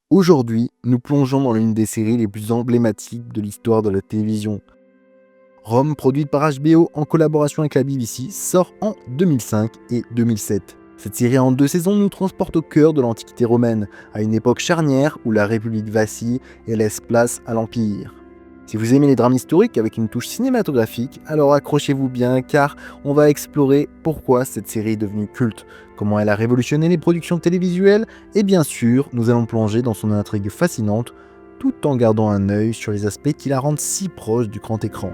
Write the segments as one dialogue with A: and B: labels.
A: Aujourd'hui, nous plongeons dans l'une des séries les plus emblématiques de l'histoire de la télévision. Rome, produite par HBO en collaboration avec la BBC, sort en 2005 et 2007. Cette série en 2 saisons nous transporte au cœur de l'Antiquité romaine, à une époque charnière où la République vacille et laisse place à l'Empire. Si vous aimez les drames historiques avec une touche cinématographique, alors accrochez-vous bien car on va explorer pourquoi cette série est devenue culte, comment elle a révolutionné les productions télévisuelles et bien sûr, nous allons plonger dans son intrigue fascinante tout en gardant un œil sur les aspects qui la rendent si proche du grand écran.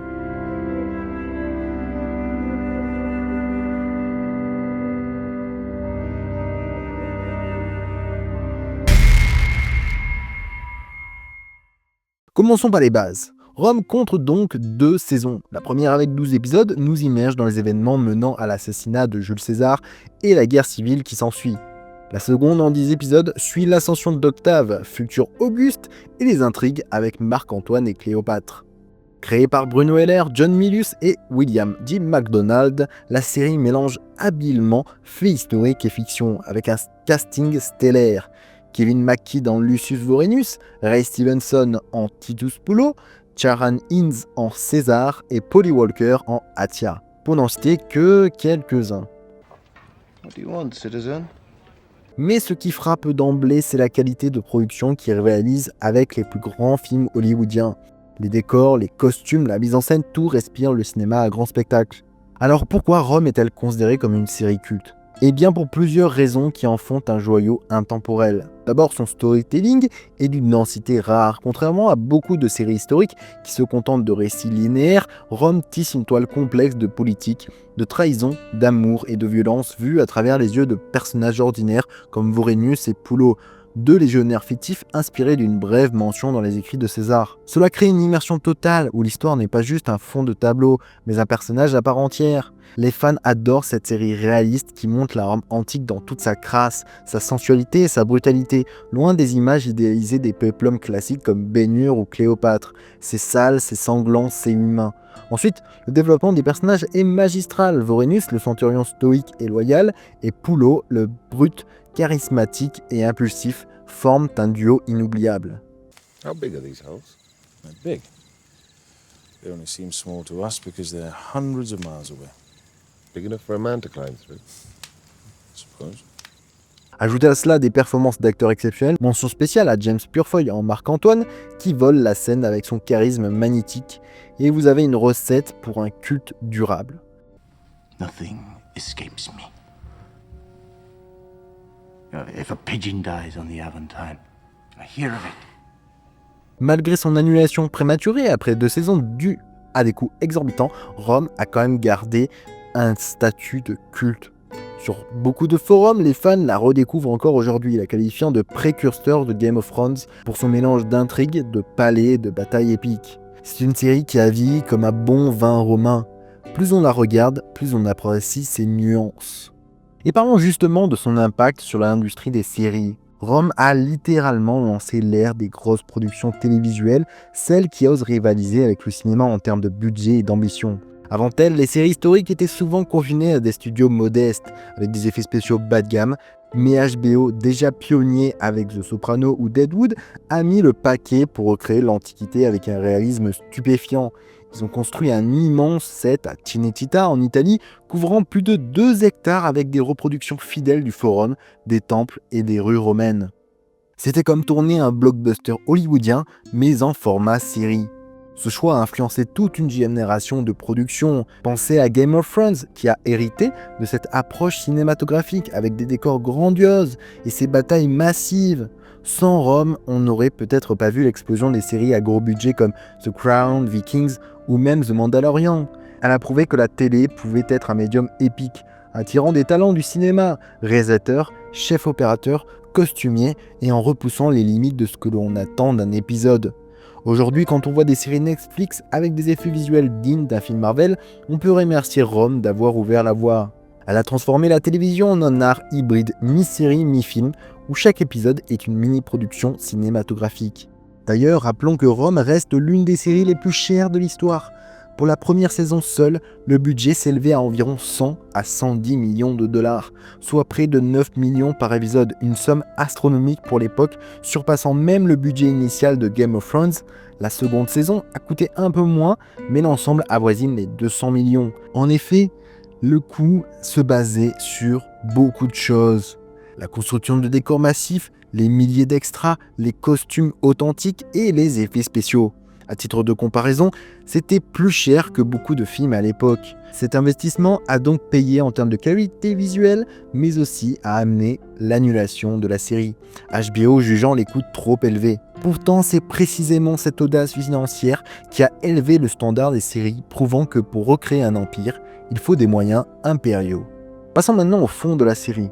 A: Commençons par les bases. Rome compte donc 2 saisons. La première avec 12 épisodes nous immerge dans les événements menant à l'assassinat de Jules César et la guerre civile qui s'ensuit. La seconde en 10 épisodes suit l'ascension d'Octave, futur Auguste, et les intrigues avec Marc-Antoine et Cléopâtre. Créée par Bruno Heller, John Milius et William D. MacDonald, la série mélange habilement faits historiques et fiction avec un casting stellaire. Kevin McKee dans Lucius Vorenus, Ray Stevenson en Titus Pulo, Charan Hinds en César et Polly Walker en Atia, pour n'en citer que quelques-uns.
B: What do you want, citizen?
A: Mais ce qui frappe d'emblée, c'est la qualité de production qui réalise avec les plus grands films hollywoodiens. Les décors, les costumes, la mise en scène, tout respire le cinéma à grand spectacle. Alors pourquoi Rome est-elle considérée comme une série culte ? Eh bien pour plusieurs raisons qui en font un joyau intemporel. D'abord son storytelling est d'une densité rare. Contrairement à beaucoup de séries historiques qui se contentent de récits linéaires, Rome tisse une toile complexe de politique, de trahison, d'amour et de violence vue à travers les yeux de personnages ordinaires comme Vorenus et Pulo, 2 légionnaires fictifs inspirés d'une brève mention dans les écrits de César. Cela crée une immersion totale où l'histoire n'est pas juste un fond de tableau, mais un personnage à part entière. Les fans adorent cette série réaliste qui montre la Rome antique dans toute sa crasse, sa sensualité et sa brutalité, loin des images idéalisées des peplums classiques comme Ben Hur ou Cléopâtre. C'est sale, c'est sanglant, c'est humain. Ensuite, le développement des personnages est magistral. Vorenus, le centurion stoïque et loyal, et Pulo, le brut, charismatique et impulsif, forment un duo inoubliable.
B: How big are these holes?
C: They're big. They only seem small to us because they're hundreds of miles away,
B: Big enough for a man to climb through.
C: I suppose.
A: Ajoutez à cela des performances d'acteurs exceptionnelles, mention spéciale à James Purefoy en Marc-Antoine, qui vole la scène avec son charisme magnétique, et vous avez une recette pour un culte durable.
D: Nothing escapes me. If a pigeon dies on the Aventine, I hear of it.
A: Malgré son annulation prématurée après 2 saisons dues à des coûts exorbitants, Rome a quand même gardé un statut de culte. Sur beaucoup de forums, les fans la redécouvrent encore aujourd'hui, la qualifiant de précurseur de Game of Thrones pour son mélange d'intrigues, de palais et de batailles épiques. C'est une série qui a vieilli comme un bon vin romain. Plus on la regarde, plus on apprécie ses nuances. Et parlons justement de son impact sur l'industrie des séries. Rome a littéralement lancé l'ère des grosses productions télévisuelles, celles qui osent rivaliser avec le cinéma en termes de budget et d'ambition. Avant elle, les séries historiques étaient souvent confinées à des studios modestes, avec des effets spéciaux bas de gamme, mais HBO, déjà pionnier avec The Sopranos ou Deadwood, a mis le paquet pour recréer l'Antiquité avec un réalisme stupéfiant. Ils ont construit un immense set à Cinecittà en Italie, couvrant plus de 2 hectares avec des reproductions fidèles du forum, des temples et des rues romaines. C'était comme tourner un blockbuster hollywoodien, mais en format série. Ce choix a influencé toute une génération de productions. Pensez à Game of Thrones, qui a hérité de cette approche cinématographique avec des décors grandioses et ses batailles massives. Sans Rome, on n'aurait peut-être pas vu l'explosion des séries à gros budget comme The Crown, Vikings ou même The Mandalorian. Elle a prouvé que la télé pouvait être un médium épique, attirant des talents du cinéma, réalisateurs, chefs opérateurs, costumiers et en repoussant les limites de ce que l'on attend d'un épisode. Aujourd'hui, quand on voit des séries Netflix avec des effets visuels dignes d'un film Marvel, on peut remercier Rome d'avoir ouvert la voie. Elle a transformé la télévision en un art hybride mi-série, mi-film, où chaque épisode est une mini-production cinématographique. D'ailleurs, rappelons que Rome reste l'une des séries les plus chères de l'histoire. Pour la première saison seule, le budget s'élevait à environ 100 à 110 millions de dollars, soit près de 9 millions par épisode, une somme astronomique pour l'époque, surpassant même le budget initial de Game of Thrones. La seconde saison a coûté un peu moins, mais l'ensemble avoisine les 200 millions. En effet, le coût se basait sur beaucoup de choses. La construction de décors massifs, les milliers d'extras, les costumes authentiques et les effets spéciaux. À titre de comparaison, c'était plus cher que beaucoup de films à l'époque. Cet investissement a donc payé en termes de qualité visuelle, mais aussi a amené l'annulation de la série, HBO jugeant les coûts trop élevés. Pourtant, c'est précisément cette audace financière qui a élevé le standard des séries, prouvant que pour recréer un empire, il faut des moyens impériaux. Passons maintenant au fond de la série,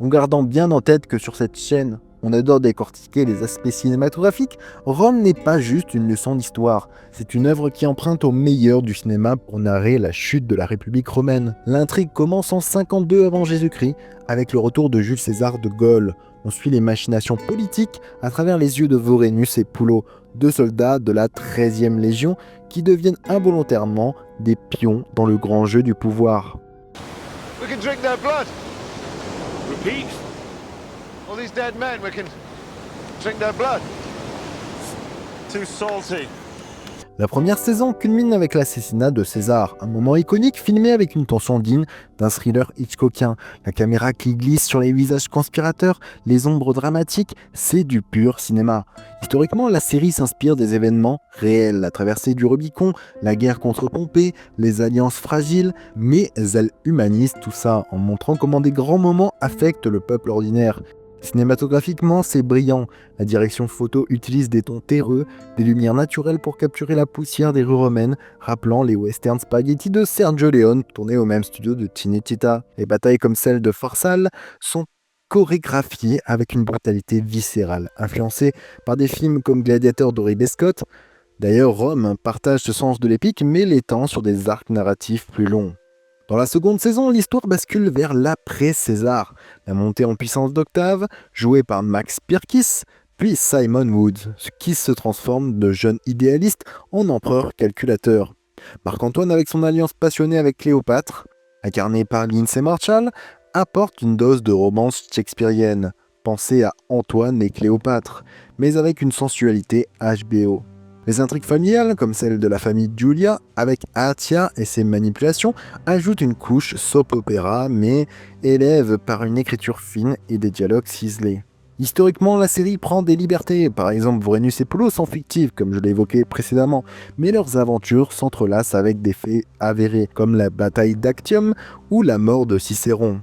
A: en gardant bien en tête que sur cette chaîne, on adore décortiquer les aspects cinématographiques. Rome n'est pas juste une leçon d'histoire, c'est une œuvre qui emprunte au meilleur du cinéma pour narrer la chute de la République romaine. L'intrigue commence en 52 avant Jésus-Christ avec le retour de Jules César de Gaulle. On suit les machinations politiques à travers les yeux de Vorenus et Pullo, deux soldats de la 13e Légion qui deviennent involontairement des pions dans le grand jeu du pouvoir.
B: We can drink their blood.
C: Repeat.
B: All these dead men, we can drink their blood.
C: Too salty.
A: La première saison culmine avec l'assassinat de César, un moment iconique filmé avec une tension digne d'un thriller hitchcockien. La caméra qui glisse sur les visages conspirateurs, les ombres dramatiques, c'est du pur cinéma. Historiquement, la série s'inspire des événements réels, la traversée du Rubicon, la guerre contre Pompée, les alliances fragiles, mais elle humanise tout ça en montrant comment des grands moments affectent le peuple ordinaire. Cinématographiquement, c'est brillant. La direction photo utilise des tons terreux, des lumières naturelles pour capturer la poussière des rues romaines, rappelant les western spaghetti de Sergio Leone, tournés au même studio de Cinecittà. Les batailles comme celle de Pharsale sont chorégraphiées avec une brutalité viscérale, influencée par des films comme Gladiator de Ridley Scott. D'ailleurs, Rome partage ce sens de l'épique, mais l'étend sur des arcs narratifs plus longs. Dans la seconde saison, l'histoire bascule vers l'après-César, la montée en puissance d'Octave, jouée par Max Pyrkis, puis Simon Woods, qui se transforme de jeune idéaliste en empereur calculateur. Marc-Antoine, avec son alliance passionnée avec Cléopâtre, incarnée par Lindsay Marshall, apporte une dose de romance shakespearienne. Pensez à Antoine et Cléopâtre, mais avec une sensualité HBO. Les intrigues familiales, comme celle de la famille Giulia, avec Atia et ses manipulations, ajoutent une couche soap opéra, mais élèvent par une écriture fine et des dialogues ciselés. Historiquement, la série prend des libertés, par exemple Vorenus et Pullo sont fictifs, comme je l'ai évoqué précédemment, mais leurs aventures s'entrelacent avec des faits avérés, comme la bataille d'Actium ou la mort de Cicéron.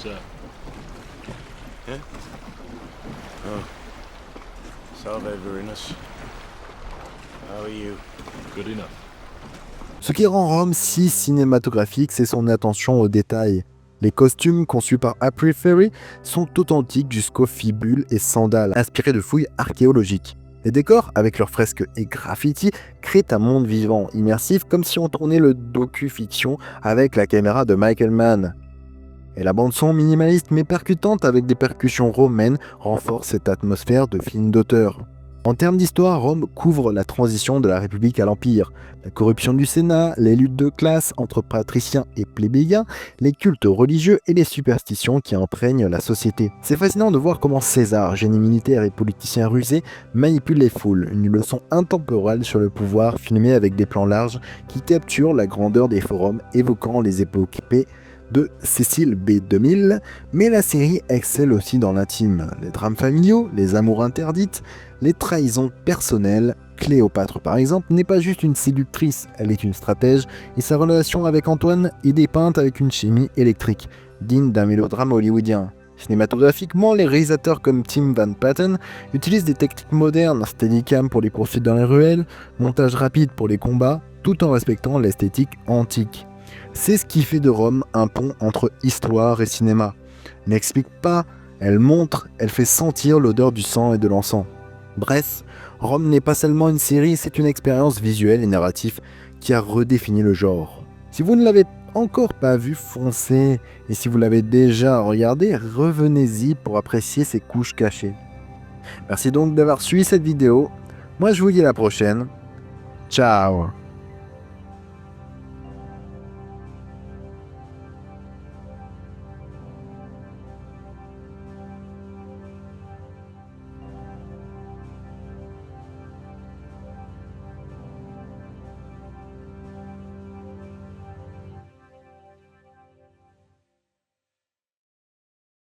C: Sir. Yeah? Oh. Salve, Vorenus. How are you? Good enough.
A: Ce qui rend Rome si cinématographique, c'est son attention aux détails. Les costumes conçus par April Ferry sont authentiques jusqu'aux fibules et sandales, inspirés de fouilles archéologiques. Les décors, avec leurs fresques et graffitis, créent un monde vivant, immersif, comme si on tournait le docu-fiction avec la caméra de Michael Mann. Et la bande-son minimaliste mais percutante avec des percussions romaines renforce cette atmosphère de film d'auteur. En termes d'histoire, Rome couvre la transition de la République à l'Empire, la corruption du Sénat, les luttes de classe entre patriciens et plébéiens, les cultes religieux et les superstitions qui imprègnent la société. C'est fascinant de voir comment César, génie militaire et politicien rusé, manipule les foules, une leçon intemporelle sur le pouvoir filmée avec des plans larges qui capturent la grandeur des forums évoquant les épopées de Cécile B. 2000, mais la série excelle aussi dans l'intime. Les drames familiaux, les amours interdites, les trahisons personnelles. Cléopâtre, par exemple, n'est pas juste une séductrice, elle est une stratège, et sa relation avec Antoine est dépeinte avec une chimie électrique, digne d'un mélodrame hollywoodien. Cinématographiquement, les réalisateurs comme Tim Van Patten utilisent des techniques modernes, steadicam pour les poursuites dans les ruelles, montage rapide pour les combats, tout en respectant l'esthétique antique. C'est ce qui fait de Rome un pont entre histoire et cinéma. Elle n'explique pas, elle montre, elle fait sentir l'odeur du sang et de l'encens. Bref, Rome n'est pas seulement une série, c'est une expérience visuelle et narrative qui a redéfini le genre. Si vous ne l'avez encore pas vu, foncez, et si vous l'avez déjà regardé, revenez-y pour apprécier ces couches cachées. Merci donc d'avoir suivi cette vidéo. Moi je vous dis à la prochaine. Ciao.